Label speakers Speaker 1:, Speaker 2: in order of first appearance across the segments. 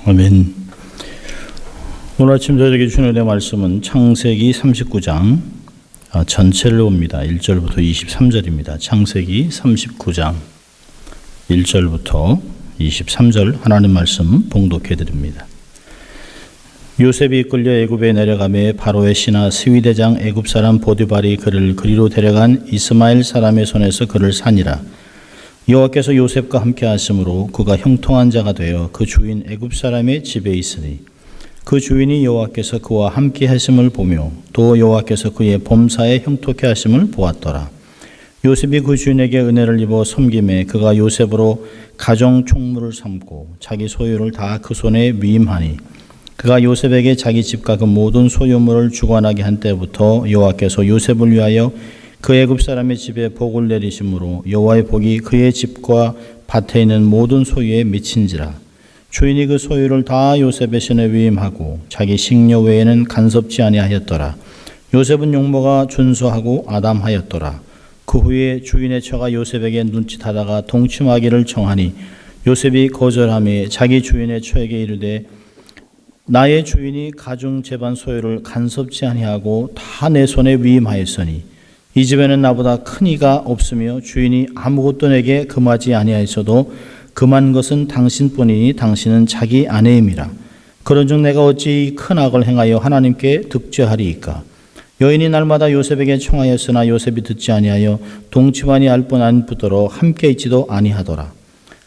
Speaker 1: 아멘. 오늘 아침 저에게 주신 은혜 말씀은 창세기 39장 전체를 봅니다. 1절부터 23절입니다. 창세기 39장 1절부터 23절 하나님 말씀 봉독해 드립니다. 요셉이 이끌려 애굽에 내려가매 바로의 신하 스위대장 애굽 사람 보디발이 그를 그리로 데려간 이스마엘 사람의 손에서 그를 산이라. 여호와께서 요셉과 함께 하심으로 그가 형통한 자가 되어 그 주인 애굽 사람의 집에 있으니 그 주인이 여호와께서 그와 함께 하심을 보며 또 여호와께서 그의 범사에 형통케 하심을 보았더라. 요셉이 그 주인에게 은혜를 입어 섬김에 그가 요셉으로 가정 총무를 삼고 자기 소유를 다 그 손에 위임하니 그가 요셉에게 자기 집과 그 모든 소유물을 주관하게 한 때부터 여호와께서 요셉을 위하여 그 애굽 사람의 집에 복을 내리심으로 여호와의 복이 그의 집과 밭에 있는 모든 소유에 미친지라. 주인이 그 소유를 다 요셉의 손에 위임하고 자기 식료 외에는 간섭지 아니하였더라. 요셉은 용모가 준수하고 아담하였더라. 그 후에 주인의 처가 요셉에게 눈짓하다가 동침하기를 청하니 요셉이 거절하며 자기 주인의 처에게 이르되 나의 주인이 가중 재반 소유를 간섭지 아니하고 다 내 손에 위임하였으니 이 집에는 나보다 큰 이가 없으며 주인이 아무것도 내게 금하지 아니하였어도 금한 것은 당신뿐이니 당신은 자기 아내임이라. 그런즉 내가 어찌 큰 악을 행하여 하나님께 득죄하리이까. 여인이 날마다 요셉에게 청하였으나 요셉이 듣지 아니하여 동침하니 알 뿐 안 붙도록 함께 있지도 아니하더라.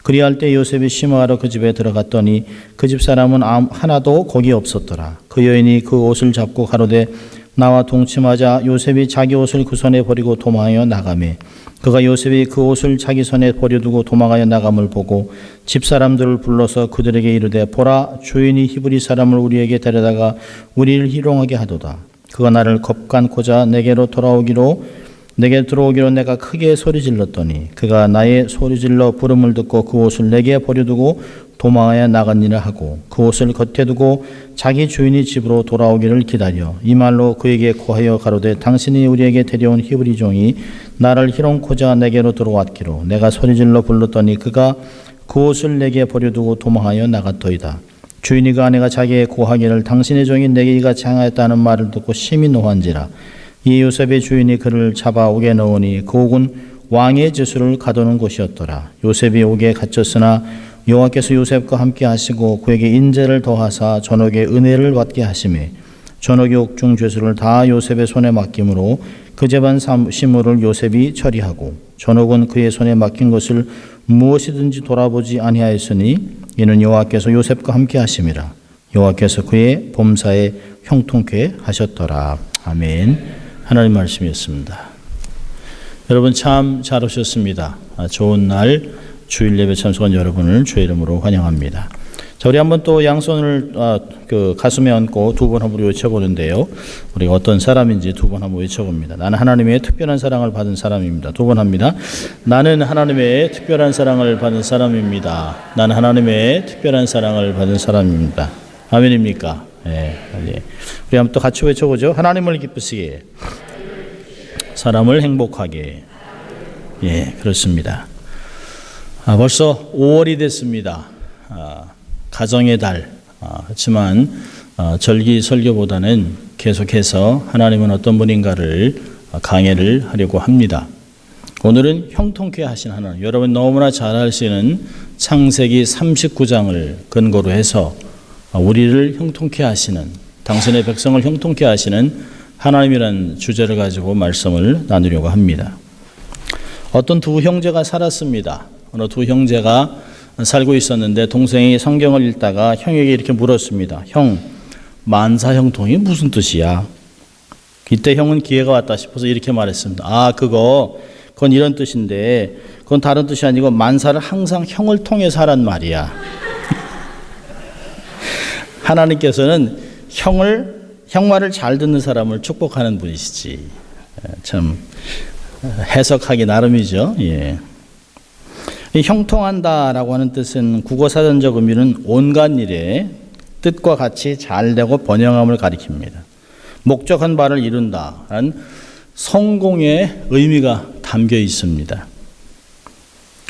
Speaker 1: 그리할 때 요셉이 심어하러 그 집에 들어갔더니 그 집 사람은 하나도 거기 없었더라. 그 여인이 그 옷을 잡고 가로되 나와 동침하자. 요셉이 자기 옷을 그 손에 버리고 도망하여 나가매 그가 요셉이 그 옷을 자기 손에 버려두고 도망하여 나감을 보고 집 사람들을 불러서 그들에게 이르되 보라, 주인이 히브리 사람을 우리에게 데려다가 우리를 희롱하게 하도다. 그가 나를 겁간고자 내게 들어오기로 내가 크게 소리질렀더니 그가 나의 소리질러 부름을 듣고 그 옷을 내게 버려두고 도망하여 나갔니라 하고 그 옷을 겉에 두고 자기 주인이 집으로 돌아오기를 기다려 이 말로 그에게 고하여 가로되 당신이 우리에게 데려온 히브리 종이 나를 희롱코자 내게로 들어왔기로 내가 소리질러 불렀더니 그가 그 옷을 내게 버려두고 도망하여 나갔더이다. 주인이 그 아내가 자기의 고하기를 당신의 종이 내게 이같이 행하였다는 말을 듣고 심히 노한지라. 이 요셉의 주인이 그를 잡아 옥에 넣으니 그 옥은 왕의 저수를 가두는 곳이었더라. 요셉이 옥에 갇혔으나 여호와께서 요셉과 함께 하시고 그에게 인재를 더하사 전옥의 은혜를 받게 하시매 전옥의 옥중 죄수를 다 요셉의 손에 맡김으로 그 재반 시물을 요셉이 처리하고 전옥은 그의 손에 맡긴 것을 무엇이든지 돌아보지 아니하였으니 이는 여호와께서 요셉과 함께 하심이라. 여호와께서 그의 범사에 형통케 하셨더라. 아멘. 하나님 말씀이었습니다. 여러분 참 잘 오셨습니다. 좋은 날 주일 예배 참석한 여러분을 주의 이름으로 환영합니다. 자, 우리 한번 또 양손을 가슴에 얹고 두 번 한번 외쳐보는데요. 우리가 어떤 사람인지 두 번 한번 외쳐봅니다. 나는 하나님의 특별한 사랑을 받은 사람입니다. 두 번 합니다. 나는 하나님의 특별한 사랑을 받은 사람입니다. 나는 하나님의 특별한 사랑을 받은 사람입니다. 아멘입니까? 네. 우리 한번 또 같이 외쳐보죠. 하나님을 기쁘시게, 사람을 행복하게. 예, 그렇습니다. 벌써 5월이 됐습니다. 가정의 달. 그렇지만 절기 설교보다는 계속해서 하나님은 어떤 분인가를 강해를 하려고 합니다. 오늘은 형통케 하신 하나님, 여러분 너무나 잘 아시는 창세기 39장을 근거로 해서 우리를 형통케 하시는, 당신의 백성을 형통케 하시는 하나님이라는 주제를 가지고 말씀을 나누려고 합니다. 어떤 두 형제가 살았습니다. 어느 두 형제가 살고 있었는데 동생이 성경을 읽다가 형에게 이렇게 물었습니다. 형, 만사형통이 무슨 뜻이야? 이때 형은 기회가 왔다 싶어서 이렇게 말했습니다. 그건 이런 뜻인데 그건 다른 뜻이 아니고 만사를 항상 형을 통해서 하란 말이야. 하나님께서는 형 말을 잘 듣는 사람을 축복하는 분이시지. 참 해석하기 나름이죠. 예. 이 형통한다라고 하는 뜻은 국어사전적 의미는 온갖 일에 뜻과 같이 잘되고 번영함을 가리킵니다. 목적한 바를 이룬다는 성공의 의미가 담겨 있습니다.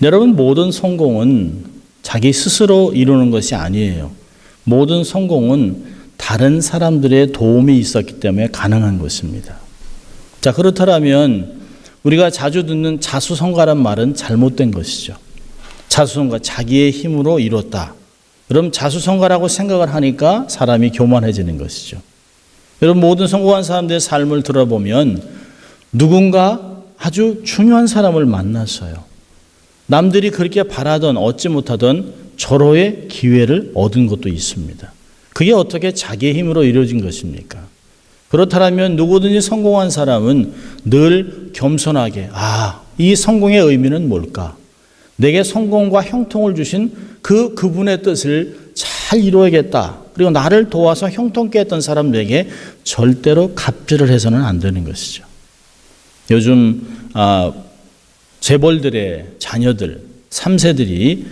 Speaker 1: 여러분, 모든 성공은 자기 스스로 이루는 것이 아니에요. 모든 성공은 다른 사람들의 도움이 있었기 때문에 가능한 것입니다. 자, 그렇다면 우리가 자주 듣는 자수성가란 말은 잘못된 것이죠. 자수성가, 자기의 힘으로 이뤘다. 그럼 자수성가라고 생각을 하니까 사람이 교만해지는 것이죠. 여러분, 모든 성공한 사람들의 삶을 들어보면 누군가 아주 중요한 사람을 만났어요. 남들이 그렇게 바라던 얻지 못하던 절호의 기회를 얻은 것도 있습니다. 그게 어떻게 자기의 힘으로 이루어진 것입니까? 그렇다면 누구든지 성공한 사람은 늘 겸손하게, 이 성공의 의미는 뭘까? 내게 성공과 형통을 주신 그분의 뜻을 잘 이루어야겠다. 그리고 나를 도와서 형통케 했던 사람들에게 절대로 갑질을 해서는 안 되는 것이죠. 요즘 재벌들의 자녀들, 3세들이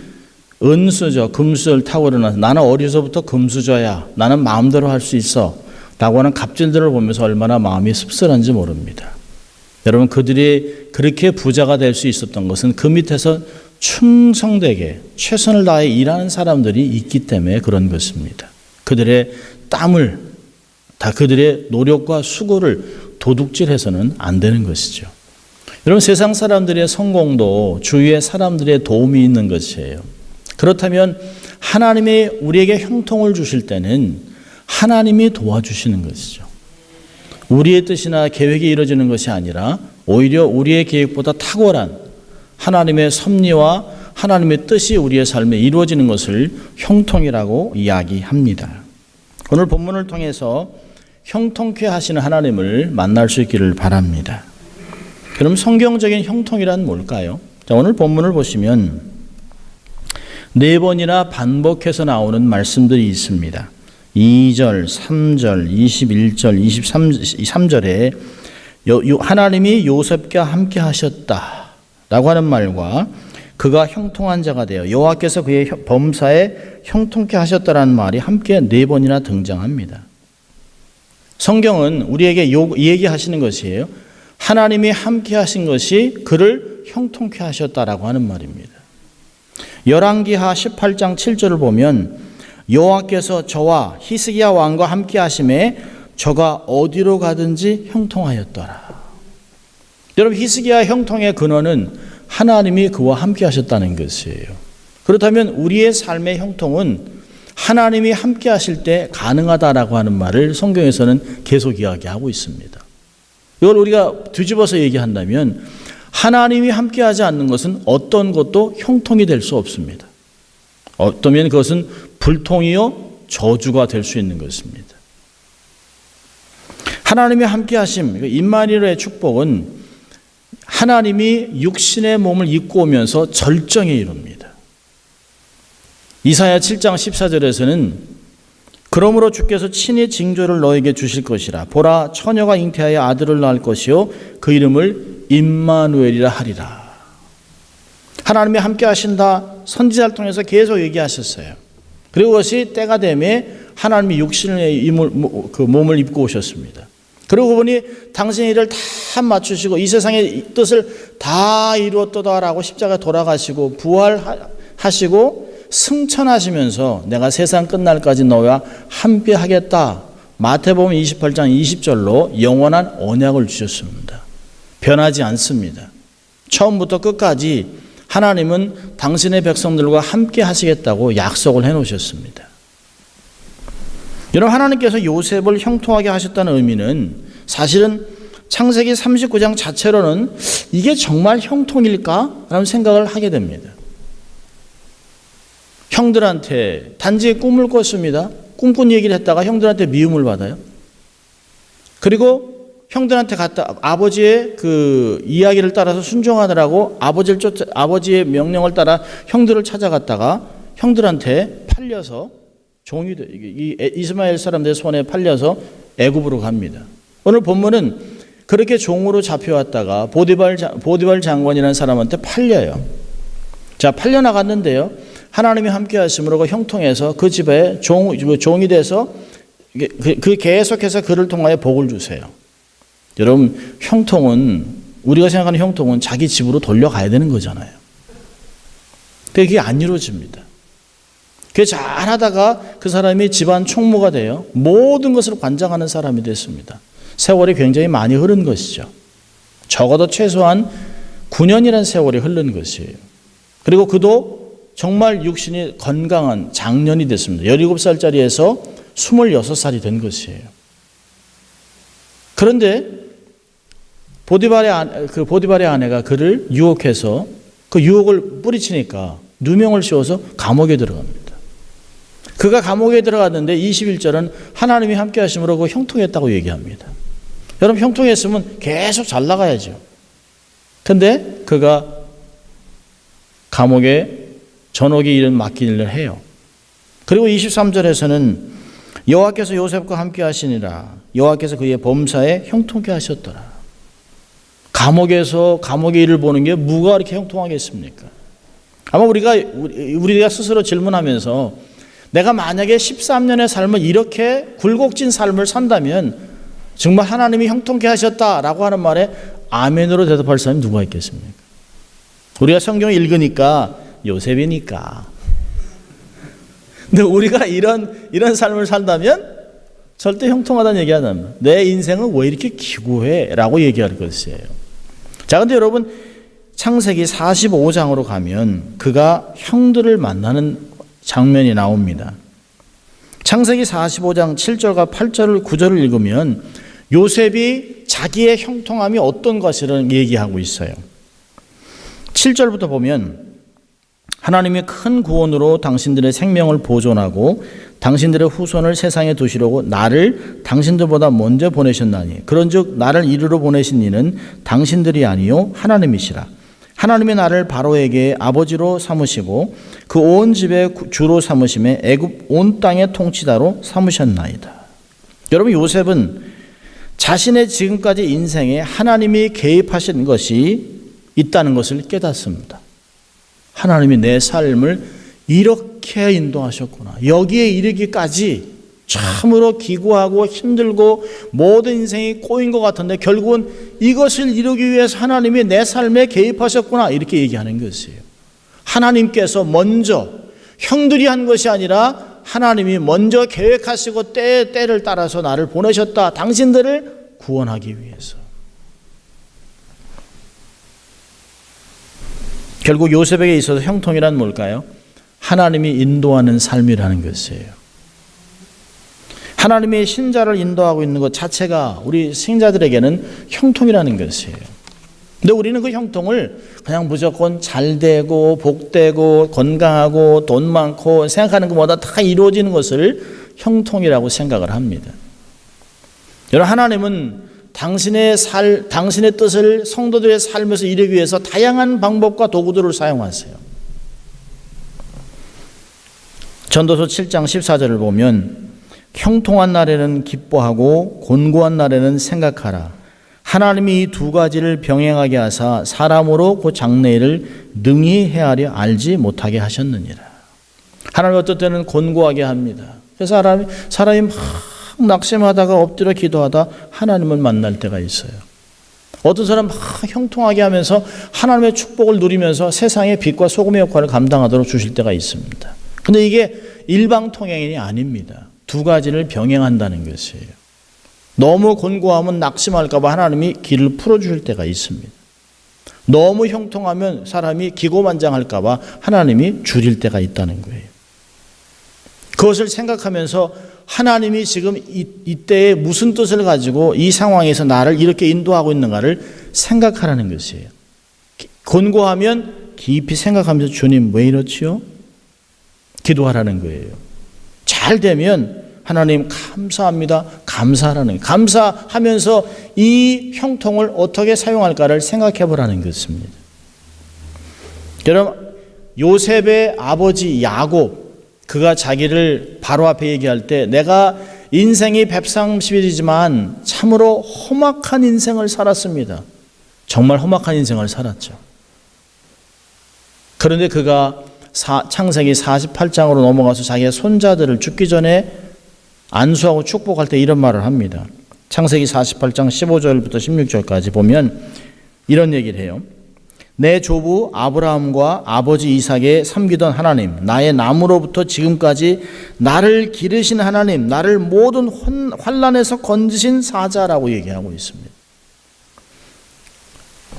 Speaker 1: 은수저, 금수저를 타고 일어나서 나는 어려서부터 금수저야. 나는 마음대로 할 수 있어. 라고 하는 갑질들을 보면서 얼마나 마음이 씁쓸한지 모릅니다. 여러분, 그들이 그렇게 부자가 될 수 있었던 것은 그 밑에서 충성되게 최선을 다해 일하는 사람들이 있기 때문에 그런 것입니다. 그들의 땀을, 그들의 노력과 수고를 도둑질해서는 안 되는 것이죠. 여러분, 세상 사람들의 성공도 주위의 사람들의 도움이 있는 것이에요. 그렇다면 하나님이 우리에게 형통을 주실 때는 하나님이 도와주시는 것이죠. 우리의 뜻이나 계획이 이루어지는 것이 아니라 오히려 우리의 계획보다 탁월한 하나님의 섭리와 하나님의 뜻이 우리의 삶에 이루어지는 것을 형통이라고 이야기합니다. 오늘 본문을 통해서 형통케 하시는 하나님을 만날 수 있기를 바랍니다. 그럼 성경적인 형통이란 뭘까요? 자, 오늘 본문을 보시면 4번이나 반복해서 나오는 말씀들이 있습니다. 2절, 3절, 21절, 23절에 하나님이 요셉과 함께 하셨다 라고 하는 말과 그가 형통한 자가 되어 여호와께서 그의 범사에 형통케 하셨다라는 말이 함께 4번이나 등장합니다. 성경은 우리에게 얘기하시는 것이에요. 하나님이 함께 하신 것이 그를 형통케 하셨다라고 하는 말입니다. 열왕기하 18장 7절을 보면 여호와께서 저와 히스기야 왕과 함께 하심에 저가 어디로 가든지 형통하였더라. 여러분, 히스기야 형통의 근원은 하나님이 그와 함께 하셨다는 것이에요. 그렇다면 우리의 삶의 형통은 하나님이 함께 하실 때 가능하다라고 하는 말을 성경에서는 계속 이야기하고 있습니다. 이걸 우리가 뒤집어서 얘기한다면 하나님이 함께 하지 않는 것은 어떤 것도 형통이 될 수 없습니다. 어쩌면 그것은 불통이요 저주가 될 수 있는 것입니다. 하나님이 함께 하심, 임마누엘의 축복은 하나님이 육신의 몸을 입고 오면서 절정에 이릅니다. 이사야 7장 14절에서는 그러므로 주께서 친히 징조를 너에게 주실 것이라. 보라, 처녀가 잉태하여 아들을 낳을 것이요 그 이름을 임마누엘이라 하리라. 하나님이 함께 하신다. 선지자를 통해서 계속 얘기하셨어요. 그리고 그것이 때가 되매 하나님이 육신의 몸을 입고 오셨습니다. 그러고 보니 당신의 일을 다 맞추시고 이 세상의 뜻을 다 이루었도다라고 십자가에 돌아가시고 부활하시고 승천하시면서 내가 세상 끝날까지 너와 함께 하겠다. 마태복음 28장 20절로 영원한 언약을 주셨습니다. 변하지 않습니다. 처음부터 끝까지 하나님은 당신의 백성들과 함께 하시겠다고 약속을 해놓으셨습니다. 여러분, 하나님께서 요셉을 형통하게 하셨다는 의미는 사실은 창세기 39장 자체로는 이게 정말 형통일까? 라는 생각을 하게 됩니다. 형들한테 단지 꿈을 꿨습니다. 꿈꾼 얘기를 했다가 형들한테 미움을 받아요. 그리고 형들한테 갔다 아버지의 그 이야기를 따라서 순종하느라고 아버지의 명령을 따라 형들을 찾아갔다가 형들한테 팔려서 종이 이스마엘 사람들의 손에 팔려서 애굽으로 갑니다. 오늘 본문은 그렇게 종으로 잡혀왔다가 보디발 장관이라는 사람한테 팔려요. 자, 팔려 나갔는데요. 하나님이 함께 하심으로 그 형통해서 그 집에 종이 돼서 계속해서 그를 통하여 복을 주세요. 여러분, 형통은 우리가 생각하는 형통은 자기 집으로 돌려가야 되는 거잖아요. 근데 그게 안 이루어집니다. 그 잘하다가 그 사람이 집안 총무가 돼요. 모든 것을 관장하는 사람이 됐습니다. 세월이 굉장히 많이 흐른 것이죠. 적어도 최소한 9년이라는 세월이 흐른 것이에요. 그리고 그도 정말 육신이 건강한 장년이 됐습니다. 17살짜리에서 26살이 된 것이에요. 그런데 보디발의 아내가 그를 유혹해서 그 유혹을 뿌리치니까 누명을 씌워서 감옥에 들어갑니다. 그가 감옥에 들어갔는데 21절은 하나님이 함께 하심으로 그 형통했다고 얘기합니다. 여러분, 형통했으면 계속 잘 나가야죠. 근데 그가 감옥에 전옥이 이른 맡긴 일을 해요. 그리고 23절에서는 여호와께서 요셉과 함께 하시니라. 여호와께서 그의 범사에 형통케 하셨더라. 감옥에서 감옥의 일을 보는 게 뭐가 이렇게 형통하겠습니까? 아마 우리가 스스로 질문하면서 내가 만약에 13년의 삶을 이렇게 굴곡진 삶을 산다면 정말 하나님이 형통케 하셨다라고 하는 말에 아멘으로 대답할 사람이 누가 있겠습니까? 우리가 성경을 읽으니까 요셉이니까. 근데 우리가 이런 삶을 산다면 절대 형통하다는 얘기 안 합니다. 내 인생은 왜 이렇게 기구해? 라고 얘기할 것이에요. 자, 근데 여러분, 창세기 45장으로 가면 그가 형들을 만나는 장면이 나옵니다. 창세기 45장 7절과 8절을 9절을 읽으면 요셉이 자기의 형통함이 어떤 것이라는 얘기하고 있어요. 7절부터 보면 하나님이 큰 구원으로 당신들의 생명을 보존하고 당신들의 후손을 세상에 두시려고 나를 당신들보다 먼저 보내셨나니 그런즉 나를 이르러 보내신 이는 당신들이 아니요 하나님이시라. 하나님이 나를 바로에게 아버지로 삼으시고 그 온 집의 주로 삼으심에 애굽 온 땅의 통치자로 삼으셨나이다. 여러분, 요셉은 자신의 지금까지 인생에 하나님이 개입하신 것이 있다는 것을 깨닫습니다. 하나님이 내 삶을 이렇게 인도하셨구나. 여기에 이르기까지 참으로 기구하고 힘들고 모든 인생이 꼬인 것 같은데 결국은 이것을 이루기 위해서 하나님이 내 삶에 개입하셨구나, 이렇게 얘기하는 것이에요. 하나님께서 먼저, 형들이 한 것이 아니라 하나님이 먼저 계획하시고 때를 따라서 나를 보내셨다. 당신들을 구원하기 위해서. 결국 요셉에게 있어서 형통이란 뭘까요? 하나님이 인도하는 삶이라는 것이에요. 하나님의 신자를 인도하고 있는 것 자체가 우리 신자들에게는 형통이라는 것이에요. 근데 우리는 그 형통을 그냥 무조건 잘되고 복되고 건강하고 돈 많고 생각하는 것보다 다 이루어지는 것을 형통이라고 생각을 합니다. 여러분, 하나님은 당신의 뜻을 성도들의 삶에서 이루기 위해서 다양한 방법과 도구들을 사용하세요. 전도서 7장 14절을 보면 형통한 날에는 기뻐하고 곤고한 날에는 생각하라. 하나님이 이 두 가지를 병행하게 하사 사람으로 그 장래일을 능히 헤아려 알지 못하게 하셨느니라. 하나님 어떨 때는 곤고하게 합니다. 그래서 사람이 막 낙심하다가 엎드려 기도하다 하나님을 만날 때가 있어요. 어떤 사람 막 형통하게 하면서 하나님의 축복을 누리면서 세상의 빛과 소금의 역할을 감당하도록 주실 때가 있습니다. 근데 이게 일방통행이 아닙니다. 두 가지를 병행한다는 것이에요. 너무 곤고하면 낙심할까 봐 하나님이 길을 풀어주실 때가 있습니다. 너무 형통하면 사람이 기고만장할까 봐 하나님이 줄일 때가 있다는 거예요. 그것을 생각하면서 하나님이 지금 이때에 무슨 뜻을 가지고 이 상황에서 나를 이렇게 인도하고 있는가를 생각하라는 것이에요. 곤고하면 깊이 생각하면서 주님 왜 이렇지요? 기도하라는 거예요. 잘 되면 하나님 감사합니다. 감사하라는 거예요. 감사하면서 이 형통을 어떻게 사용할까를 생각해 보라는 것입니다. 여러분, 요셉의 아버지 야곱, 그가 자기를 바로 앞에 얘기할 때 내가 인생이 130일이지만 참으로 험악한 인생을 살았습니다. 정말 험악한 인생을 살았죠. 그런데 그가 창세기 48장으로 넘어가서 자기의 손자들을 죽기 전에 안수하고 축복할 때 이런 말을 합니다. 창세기 48장 15절부터 16절까지 보면 이런 얘기를 해요. 내 조부 아브라함과 아버지 이삭의 섬기던 하나님, 나의 남으로부터 지금까지 나를 기르신 하나님, 나를 모든 환난에서 건지신 사자라고 얘기하고 있습니다.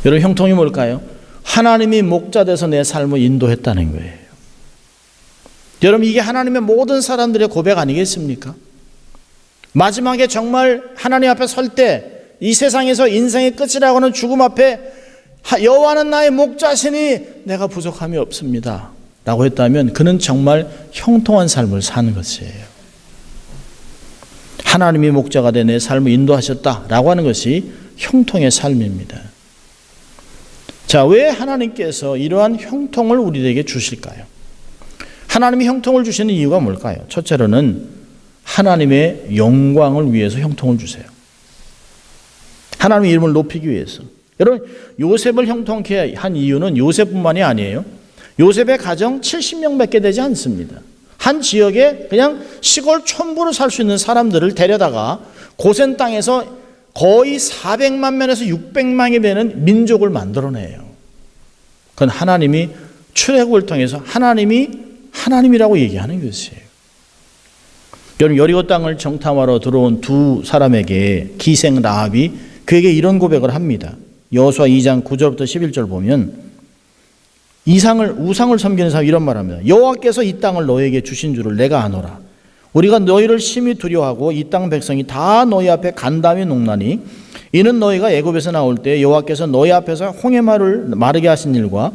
Speaker 1: 여러분, 형통이 뭘까요? 하나님이 목자 돼서 내 삶을 인도했다는 거예요. 여러분, 이게 하나님의 모든 사람들의 고백 아니겠습니까? 마지막에 정말 하나님 앞에 설 때 이 세상에서 인생의 끝이라고 하는 죽음 앞에 여호와는 나의 목자시니 내가 부족함이 없습니다 라고 했다면 그는 정말 형통한 삶을 사는 것이에요. 하나님이 목자가 돼 내 삶을 인도하셨다라고 하는 것이 형통의 삶입니다. 자, 왜 하나님께서 이러한 형통을 우리에게 주실까요? 하나님이 형통을 주시는 이유가 뭘까요? 첫째로는 하나님의 영광을 위해서 형통을 주세요. 하나님의 이름을 높이기 위해서. 여러분, 요셉을 형통케 한 이유는 요셉뿐만이 아니에요. 요셉의 가정 70명밖에 되지 않습니다. 한 지역에 그냥 시골 촌부로 살 수 있는 사람들을 데려다가 고센 땅에서 거의 400만 명에서 600만이 되는 민족을 만들어내요. 그건 하나님이 출애굽을 통해서 하나님이라고 얘기하는 것이에요. 여러분, 여리고 땅을 정탐하러 들어온 두 사람에게 기생 라합이 그에게 이런 고백을 합니다. 여호수아 2장 9절부터 11절 보면 우상을 섬기는 사람이 이런 말합니다. 여호와께서 이 땅을 너에게 주신 줄을 내가 아노라. 우리가 너희를 심히 두려워하고 이 땅 백성이 다 너희 앞에 간담이 녹나니 이는 너희가 애굽에서 나올 때 여호와께서 너희 앞에서 홍해마를 마르게 하신 일과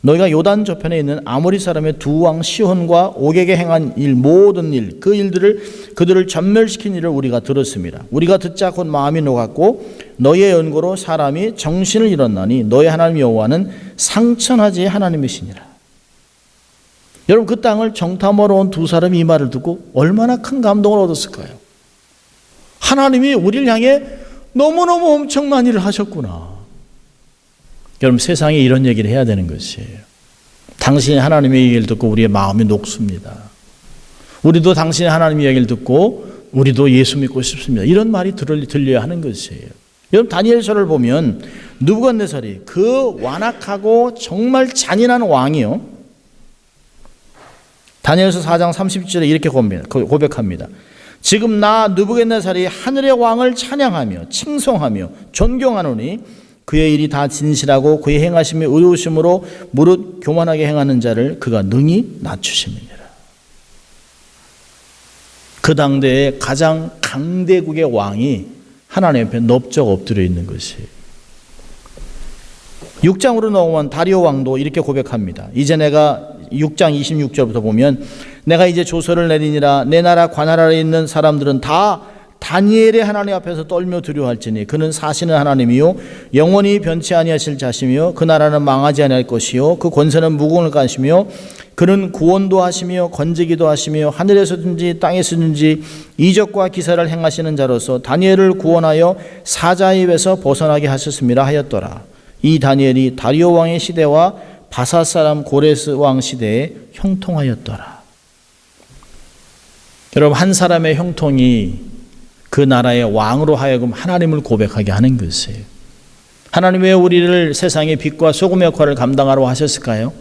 Speaker 1: 너희가 요단 저편에 있는 아모리 사람의 두 왕 시혼과 옥에게 행한 일 모든 일 그 일들을 그들을 전멸시킨 일을 우리가 들었습니다. 우리가 듣자 곧 마음이 녹았고 너희의 연고로 사람이 정신을 잃었나니 너희 하나님 여호와는 상천하지 하나님이시니라. 여러분, 그 땅을 정탐하러 온 두 사람이 이 말을 듣고 얼마나 큰 감동을 얻었을까요? 하나님이 우리를 향해 너무너무 엄청난 일을 하셨구나. 여러분, 세상에 이런 얘기를 해야 되는 것이에요. 당신이 하나님의 얘기를 듣고 우리의 마음이 녹습니다. 우리도 당신의 하나님의 얘기를 듣고 우리도 예수 믿고 싶습니다. 이런 말이 들려야 하는 것이에요. 여러분, 다니엘서를 보면 느부갓네살이 그 완악하고 정말 잔인한 왕이요. 다니엘서 4장 30절에 이렇게 고백합니다. 지금 나 느부갓네살이 하늘의 왕을 찬양하며 칭송하며 존경하노니 그의 일이 다 진실하고 그의 행하심이 의로우심으로 무릇 교만하게 행하는 자를 그가 능히 낮추심이니라. 그 당대의 가장 강대국의 왕이 하나님 앞에 넙적 엎드려 있는 것이에요. 6장으로 넘어온 다리오 왕도 이렇게 고백합니다. 이제 내가 6장 26절부터 보면 내가 이제 조서를 내리니라. 내 나라 관할 아래 있는 사람들은 다 다니엘의 하나님 앞에서 떨며 두려워할지니 그는 사시는 하나님이요 영원히 변치 아니하실 자시며 그 나라는 망하지 아니할 것이요 그 권세는 무궁을 가시며 그는 구원도 하시며 건지기도 하시며 하늘에서든지 땅에서든지 이적과 기사를 행하시는 자로서 다니엘을 구원하여 사자의 입에서 벗어나게 하셨음이라 하였더라. 이 다니엘이 다리오 왕의 시대와 바사 사람 고레스 왕 시대에 형통하였더라. 여러분, 한 사람의 형통이 그 나라의 왕으로 하여금 하나님을 고백하게 하는 것이에요. 하나님 왜 우리를 세상의 빛과 소금의 역할을 감당하라고 하셨을까요?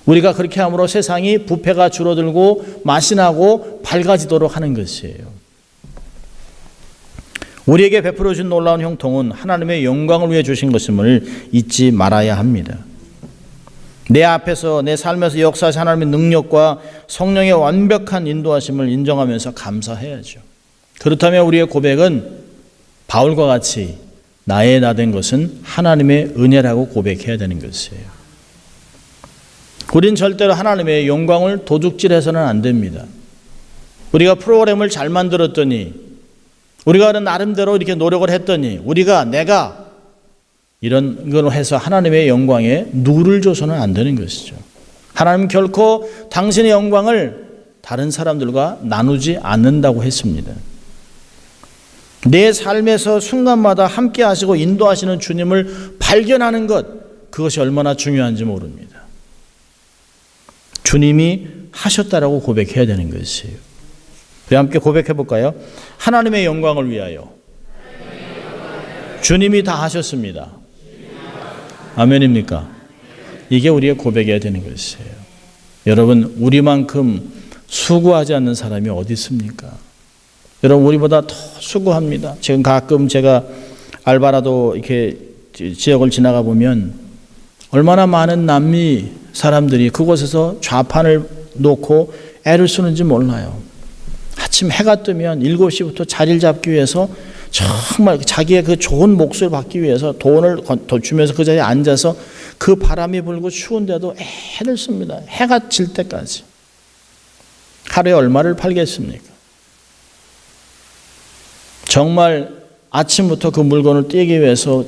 Speaker 1: 우리가 그렇게 함으로 세상이 부패가 줄어들고 맛이 나고 밝아지도록 하는 것이에요. 우리에게 베풀어 준 놀라운 형통은 하나님의 영광을 위해 주신 것임을 잊지 말아야 합니다. 내 앞에서 내 삶에서 역사하신 하나님의 능력과 성령의 완벽한 인도하심을 인정하면서 감사해야죠. 그렇다면 우리의 고백은 바울과 같이 나의 나 된 것은 하나님의 은혜라고 고백해야 되는 것이에요. 우린 절대로 하나님의 영광을 도둑질해서는 안 됩니다. 우리가 프로그램을 잘 만들었더니 우리가 나름대로 이렇게 노력을 했더니 내가 이런 걸 해서 하나님의 영광에 누를 줘서는 안 되는 것이죠. 하나님 결코 당신의 영광을 다른 사람들과 나누지 않는다고 했습니다. 내 삶에서 순간마다 함께 하시고 인도하시는 주님을 발견하는 것, 그것이 얼마나 중요한지 모릅니다. 주님이 하셨다라고 고백해야 되는 것이에요. 우리 함께 고백해 볼까요? 하나님의 영광을 위하여 주님이 다 하셨습니다. 아멘입니까? 이게 우리의 고백해야 되는 것이에요. 여러분, 우리만큼 수고하지 않는 사람이 어디 있습니까? 여러분, 우리보다 더 수고합니다. 지금 가끔 제가 알바라도 이렇게 지역을 지나가 보면 얼마나 많은 남미 사람들이 그곳에서 좌판을 놓고 애를 쓰는지 몰라요. 아침 해가 뜨면 7시부터 자리를 잡기 위해서 정말 자기의 그 좋은 몫을 받기 위해서 돈을 더 주면서 그 자리에 앉아서 그 바람이 불고 추운데도 애를 씁니다. 해가 질 때까지. 하루에 얼마를 팔겠습니까? 정말 아침부터 그 물건을 떼기 위해서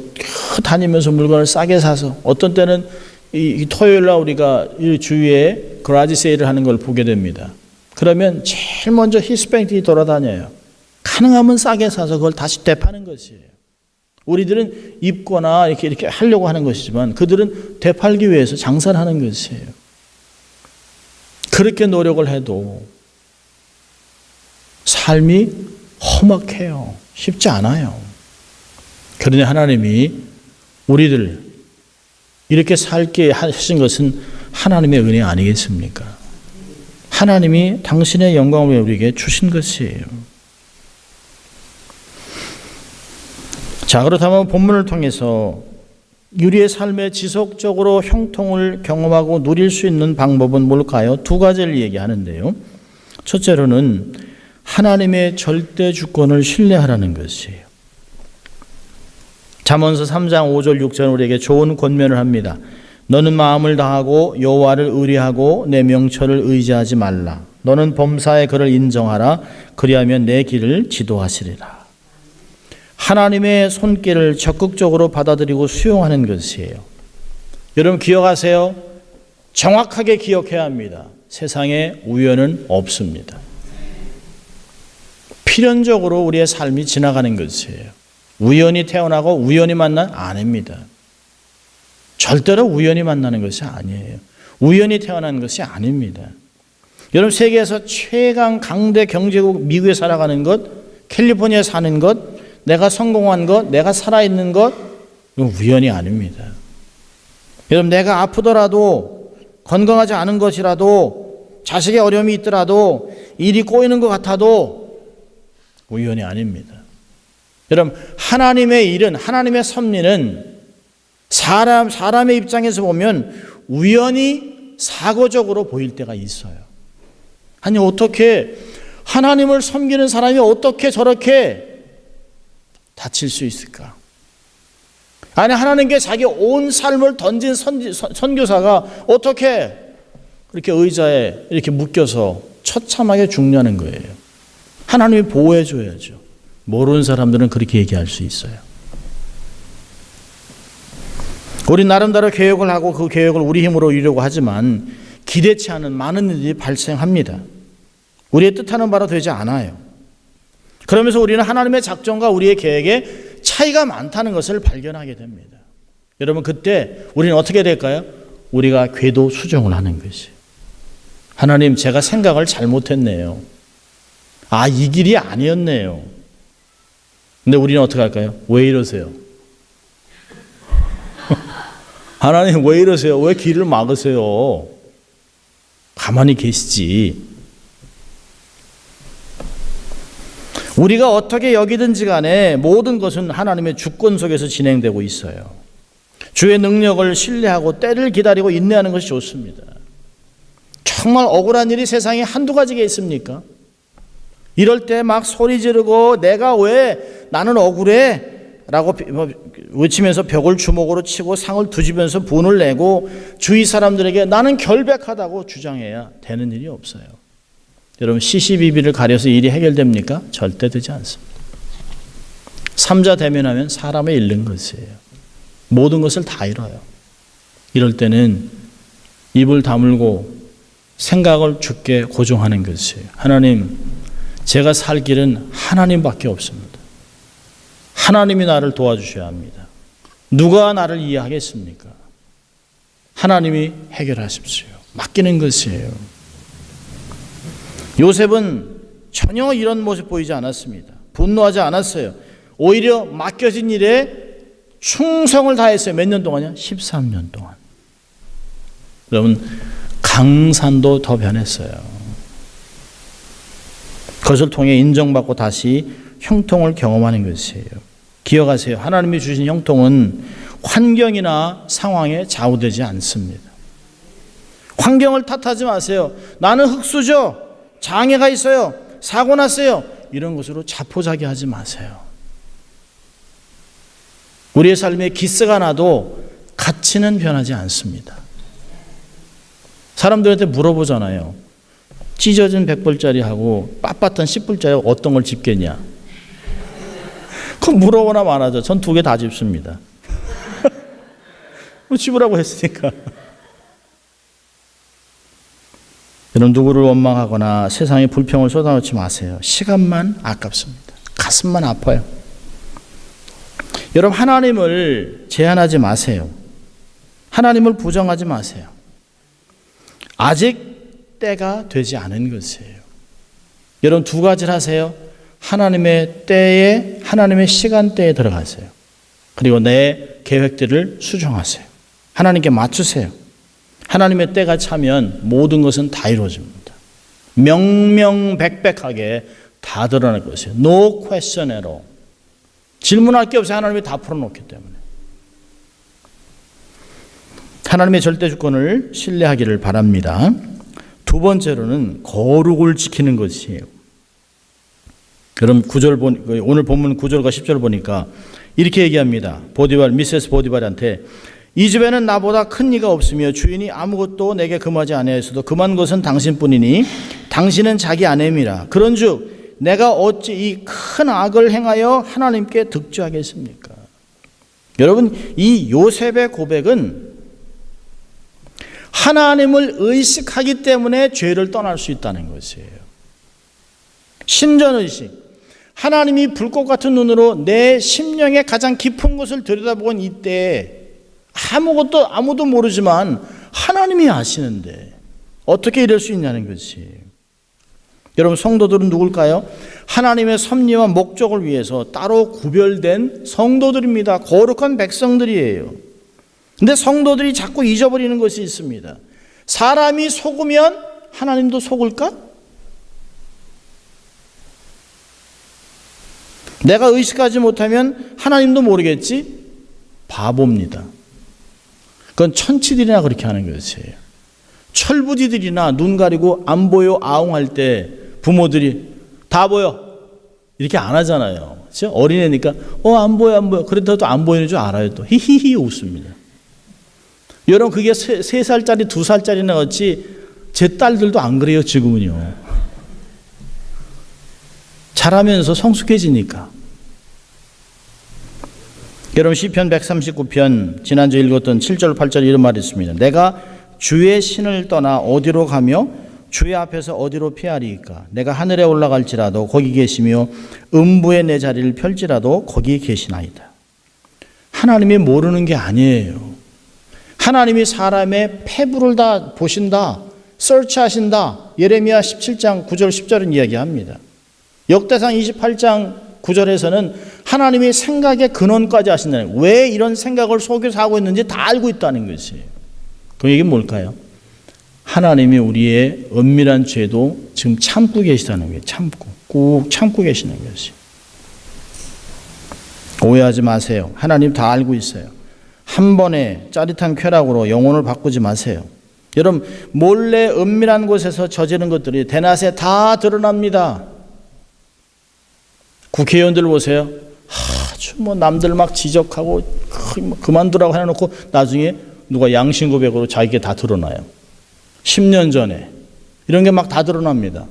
Speaker 1: 다니면서 물건을 싸게 사서 어떤 때는 이 토요일 날 우리가 이 주위에 그라지 세일을 하는 걸 보게 됩니다. 그러면 제일 먼저 히스패닉들이 돌아다녀요. 가능하면 싸게 사서 그걸 다시 되파는 것이에요. 우리들은 입거나 이렇게 하려고 하는 것이지만 그들은 되팔기 위해서 장사를 하는 것이에요. 그렇게 노력을 해도 삶이 험악해요. 쉽지 않아요. 그러니 하나님이 우리들 이렇게 살게 하신 것은 하나님의 은혜 아니겠습니까? 하나님이 당신의 영광을 우리에게 주신 것이에요. 자, 그렇다면 본문을 통해서 우리의 삶에 지속적으로 형통을 경험하고 누릴 수 있는 방법은 뭘까요? 두 가지를 얘기하는데요. 첫째로는 하나님의 절대 주권을 신뢰하라는 것이에요. 잠언서 3장 5절 6절 우리에게 좋은 권면을 합니다. 너는 마음을 다하고 여호와를 의뢰하고 내 명철을 의지하지 말라. 너는 범사에 그를 인정하라. 그리하면 내 길을 지도하시리라. 하나님의 손길을 적극적으로 받아들이고 수용하는 것이에요. 여러분 기억하세요. 정확하게 기억해야 합니다. 세상에 우연은 없습니다. 필연적으로 우리의 삶이 지나가는 것이에요. 우연히 태어나고 우연히 만난 아닙니다. 절대로 우연히 만나는 것이 아니에요. 우연히 태어난 것이 아닙니다. 여러분 세계에서 최강 강대 경제국 미국에 살아가는 것, 캘리포니아에 사는 것, 내가 성공한 것, 내가 살아있는 것, 이건 우연이 아닙니다. 여러분 내가 아프더라도 건강하지 않은 것이라도 자식의 어려움이 있더라도 일이 꼬이는 것 같아도 우연이 아닙니다. 여러분 하나님의 일은 하나님의 섭리는 사람의 입장에서 보면 우연히 사고적으로 보일 때가 있어요. 아니 어떻게 하나님을 섬기는 사람이 어떻게 저렇게 다칠 수 있을까? 아니 하나님께 자기 온 삶을 던진 선교사가 어떻게 그렇게 의자에 이렇게 묶여서 처참하게 죽냐는 거예요. 하나님이 보호해 줘야죠. 모르는 사람들은 그렇게 얘기할 수 있어요. 우리 나름대로 계획을 하고 그 계획을 우리 힘으로 이루려고 하지만 기대치 않은 많은 일이 발생합니다. 우리의 뜻하는 바로 되지 않아요. 그러면서 우리는 하나님의 작정과 우리의 계획에 차이가 많다는 것을 발견하게 됩니다. 여러분 그때 우리는 어떻게 될까요? 우리가 궤도 수정을 하는 것이에요. 하나님 제가 생각을 잘못했네요. 아, 이 길이 아니었네요. 근데 우리는 어떻게 할까요? 왜 이러세요? 하나님 왜 이러세요? 왜 길을 막으세요? 가만히 계시지. 우리가 어떻게 여기든지 간에 모든 것은 하나님의 주권 속에서 진행되고 있어요. 주의 능력을 신뢰하고 때를 기다리고 인내하는 것이 좋습니다. 정말 억울한 일이 세상에 한두 가지가 있습니까? 이럴 때 막 소리 지르고 내가 왜 나는 억울해? 라고 외치면서 벽을 주먹으로 치고 상을 두집으면서 분을 내고 주위 사람들에게 나는 결백하다고 주장해야 되는 일이 없어요. 여러분 시시비비를 가려서 일이 해결됩니까? 절대 되지 않습니다. 삼자 대면하면 사람을 잃는 것이에요. 모든 것을 다 잃어요. 이럴 때는 입을 다물고 생각을 죽게 고정하는 것이에요. 하나님, 제가 살 길은 하나님밖에 없습니다. 하나님이 나를 도와주셔야 합니다. 누가 나를 이해하겠습니까? 하나님이 해결하십시오. 맡기는 것이에요. 요셉은 전혀 이런 모습 보이지 않았습니다. 분노하지 않았어요. 오히려 맡겨진 일에 충성을 다했어요. 몇 년 동안요? 13년 동안. 여러분, 강산도 더 변했어요. 그것을 통해 인정받고 다시 형통을 경험하는 것이에요. 기억하세요. 하나님이 주신 형통은 환경이나 상황에 좌우되지 않습니다. 환경을 탓하지 마세요. 나는 흙수저, 장애가 있어요, 사고 났어요, 이런 것으로 자포자기하지 마세요. 우리의 삶에 기스가 나도 가치는 변하지 않습니다. 사람들한테 물어보잖아요. 찢어진 100불짜리하고 빳빳한 10불짜리 어떤 걸 집겠냐? 그럼 물어보나 말하죠. 전 2개 다 집습니다. 집으라고 했으니까. 여러분, 누구를 원망하거나 세상에 불평을 쏟아놓지 마세요. 시간만 아깝습니다. 가슴만 아파요. 여러분, 하나님을 제한하지 마세요. 하나님을 부정하지 마세요. 아직 때가 되지 않은 것이에요. 여러분, 2가지를 하세요. 하나님의 때에, 하나님의 시간대에 들어가세요. 그리고 내 계획들을 수정하세요. 하나님께 맞추세요. 하나님의 때가 차면 모든 것은 다 이루어집니다. 명명백백하게 다 드러날 것이에요. No question at all. 질문할 게 없어요. 하나님이 다 풀어놓기 때문에. 하나님의 절대 주권을 신뢰하기를 바랍니다. 2번째로는 거룩을 지키는 것이에요. 그럼 오늘 본문 9절과 10절 보니까 이렇게 얘기합니다. 미세스 보디발한테 이 집에는 나보다 큰 이가 없으며 주인이 아무것도 내게 금하지 아니하였어도 금한 것은 당신뿐이니 당신은 자기 아내임이라. 그런즉 내가 어찌 이 큰 악을 행하여 하나님께 득죄하겠습니까? 여러분, 이 요셉의 고백은 하나님을 의식하기 때문에 죄를 떠날 수 있다는 것이에요. 신전의식. 하나님이 불꽃 같은 눈으로 내 심령의 가장 깊은 곳을 들여다보는 이때에 아무도 모르지만 하나님이 아시는데 어떻게 이럴 수 있냐는 것이. 여러분, 성도들은 누굴까요? 하나님의 섭리와 목적을 위해서 따로 구별된 성도들입니다. 거룩한 백성들이에요. 근데 성도들이 자꾸 잊어버리는 것이 있습니다. 사람이 속으면 하나님도 속을까? 내가 의식하지 못하면 하나님도 모르겠지? 바보입니다. 그건 천치들이나 그렇게 하는 것이에요. 철부지들이나 눈 가리고 안 보여 아웅할 때 부모들이 다 보여 이렇게 안 하잖아요. 그렇죠? 어린애니까 안 보여 그래도 안 보이는 줄 알아요. 또 히히히 웃습니다. 여러분, 그게 3살짜리 2살짜리나 그렇지 제 딸들도 안 그래요. 지금은요. 자라면서 성숙해지니까. 여러분, 시편 139편 지난주 읽었던 7절 8절 이런 말이 있습니다. 내가 주의 신을 떠나 어디로 가며 주의 앞에서 어디로 피하리이까? 내가 하늘에 올라갈지라도 거기 계시며 음부에 내 자리를 펼지라도 거기 계시나이다. 하나님이 모르는 게 아니에요. 하나님이 사람의 패부를 다 보신다. 서치하신다. 예레미야 17장 9절 10절은 이야기합니다. 역대상 28장 9절에서는 하나님이 생각의 근원까지 아신다는 거예요. 왜 이런 생각을 속에서 하고 있는지 다 알고 있다는 것이에요. 그 얘기는 뭘까요? 하나님이 우리의 은밀한 죄도 지금 참고 계시다는 거예요. 꾹 참고 계시는 것이. 오해하지 마세요. 하나님 다 알고 있어요. 한 번의 짜릿한 쾌락으로 영혼을 바꾸지 마세요. 여러분, 몰래 은밀한 곳에서 저지른 것들이 대낮에 다 드러납니다. 국회의원들 보세요. 아주 남들 막 지적하고 그만두라고 해놓고 나중에 누가 양심 고백으로 자기게 다 드러나요. 10년 전에 이런 게 막 다 드러납니다.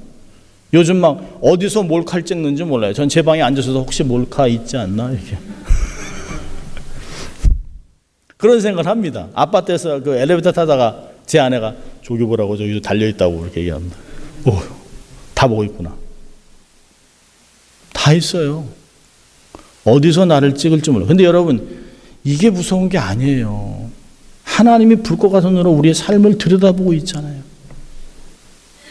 Speaker 1: 요즘 막 어디서 몰카를 찍는지 몰라요. 전 제 방에 앉아서도 혹시 몰카 있지 않나 이렇게 그런 생각을 합니다. 아파트에서 그 엘리베이터 타다가 제 아내가 저기 보라고 저기도 달려있다고 그렇게 얘기합니다. 다 보고 있구나. 다 있어요. 어디서 나를 찍을지 몰라요. 근데 여러분, 이게 무서운 게 아니에요. 하나님이 불꽃 같은 눈으로 우리의 삶을 들여다보고 있잖아요.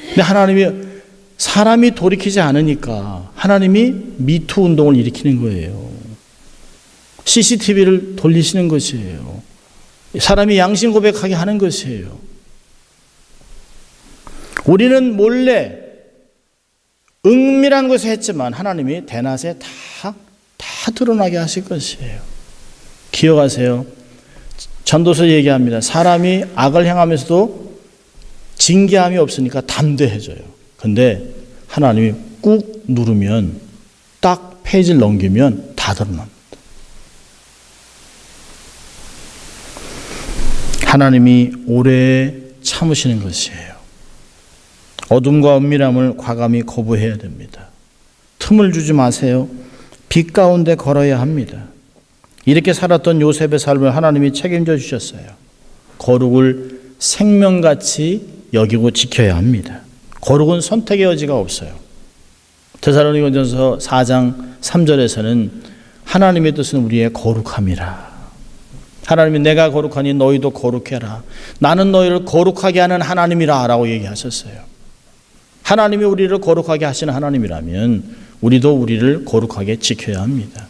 Speaker 1: 근데 하나님이 사람이 돌이키지 않으니까 하나님이 미투 운동을 일으키는 거예요. CCTV를 돌리시는 것이에요. 사람이 양심 고백하게 하는 것이에요. 우리는 몰래 은밀한 곳에 했지만 하나님이 대낮에 다 드러나게 하실 것이에요. 기억하세요. 전도서 얘기합니다. 사람이 악을 행하면서도 징계함이 없으니까 담대해져요. 근데 하나님이 꾹 누르면 딱 페이지를 넘기면 다 드러납니다. 하나님이 오래 참으시는 것이에요. 어둠과 은밀함을 과감히 거부해야 됩니다. 틈을 주지 마세요. 빛 가운데 걸어야 합니다. 이렇게 살았던 요셉의 삶을 하나님이 책임져 주셨어요. 거룩을 생명같이 여기고 지켜야 합니다. 거룩은 선택의 여지가 없어요. 데살로니가전서 4장 3절에서는 하나님의 뜻은 우리의 거룩함이라. 하나님이 내가 거룩하니 너희도 거룩해라. 나는 너희를 거룩하게 하는 하나님이라 라고 얘기하셨어요. 하나님이 우리를 거룩하게 하시는 하나님이라면 우리도 우리를 거룩하게 지켜야 합니다.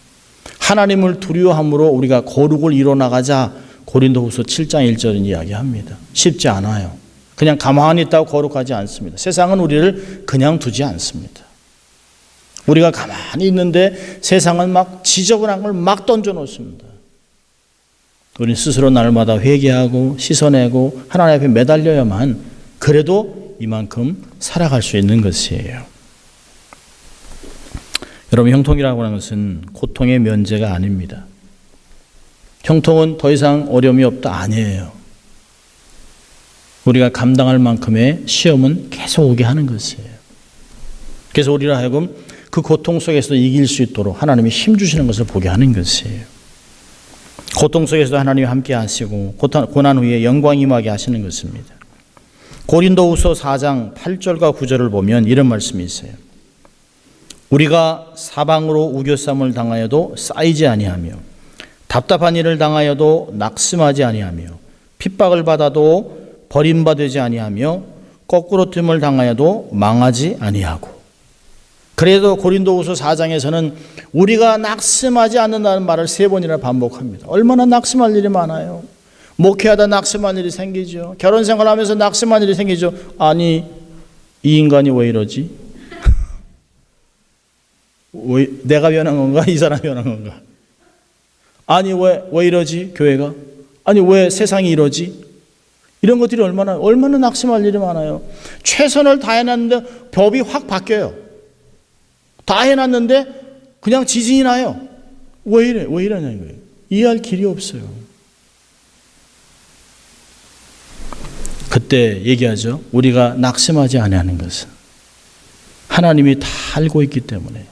Speaker 1: 하나님을 두려워함으로 우리가 거룩을 이뤄나가자 고린도후서 7장 1절은 이야기합니다. 쉽지 않아요. 그냥 가만히 있다고 거룩하지 않습니다. 세상은 우리를 그냥 두지 않습니다. 우리가 가만히 있는데 세상은 막 지저분한 걸 막 던져놓습니다. 우리는 스스로 날마다 회개하고 씻어내고 하나님 앞에 매달려야만 그래도 이만큼 살아갈 수 있는 것이에요. 여러분, 형통이라고 하는 것은 고통의 면제가 아닙니다. 형통은 더 이상 어려움이 없다 아니에요. 우리가 감당할 만큼의 시험은 계속 오게 하는 것이에요. 그래서 우리를 하여금 그 고통 속에서 이길 수 있도록 하나님이 힘주시는 것을 보게 하는 것이에요. 고통 속에서도 하나님이 함께 하시고 고난 후에 영광 임하게 하시는 것입니다. 고린도후서 4장 8절과 9절을 보면 이런 말씀이 있어요. 우리가 사방으로 우겨쌈을 당하여도 쌓이지 아니하며 답답한 일을 당하여도 낙심하지 아니하며 핍박을 받아도 버림받지 아니하며 거꾸로 뜸을 당하여도 망하지 아니하고. 그래도 고린도후서 4장에서는 우리가 낙심하지 않는다는 말을 3번이나 반복합니다. 얼마나 낙심할 일이 많아요. 목회하다 낙심할 일이 생기죠. 결혼 생활하면서 낙심할 일이 생기죠. 아니, 이 인간이 왜 이러지? 왜, 내가 변한 건가? 이 사람이 변한 건가? 아니, 왜 이러지? 교회가? 아니, 왜 세상이 이러지? 이런 것들이 얼마나 낙심할 일이 많아요. 최선을 다해놨는데 법이 확 바뀌어요. 다 해놨는데 그냥 지진이 나요. 왜 이러냐는 거예요. 이해할 길이 없어요. 그때 얘기하죠. 우리가 낙심하지 아니하는 것은 하나님이 다 알고 있기 때문에,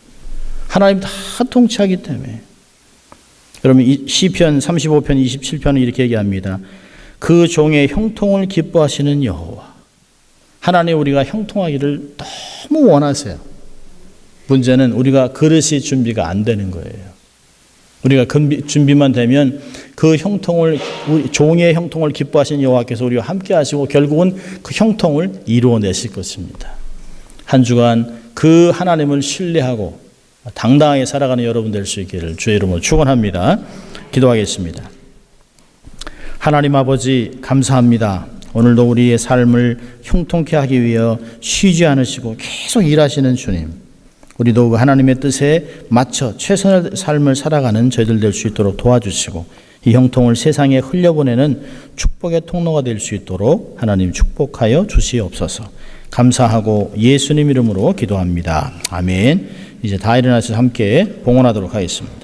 Speaker 1: 하나님이 다 통치하기 때문에. 여러분, 시편 35편 27편은 이렇게 얘기합니다. 그 종의 형통을 기뻐하시는 여호와. 하나님, 우리가 형통하기를 너무 원하세요. 문제는 우리가 그릇이 준비가 안 되는 거예요. 우리가 준비만 되면 그 형통을, 종의 형통을 기뻐하시는 여호와께서 우리와 함께 하시고 결국은 그 형통을 이루어내실 것입니다. 한 주간 그 하나님을 신뢰하고 당당하게 살아가는 여러분 될 수 있기를 주의 이름으로 축원합니다. 기도하겠습니다. 하나님 아버지, 감사합니다. 오늘도 우리의 삶을 형통케 하기 위해 쉬지 않으시고 계속 일하시는 주님, 우리도 하나님의 뜻에 맞춰 최선의 삶을 살아가는 저희들 될 수 있도록 도와주시고 이 형통을 세상에 흘려보내는 축복의 통로가 될 수 있도록 하나님 축복하여 주시옵소서. 감사하고 예수님 이름으로 기도합니다. 아멘. 이제 다 일어나서 함께 봉헌하도록 하겠습니다.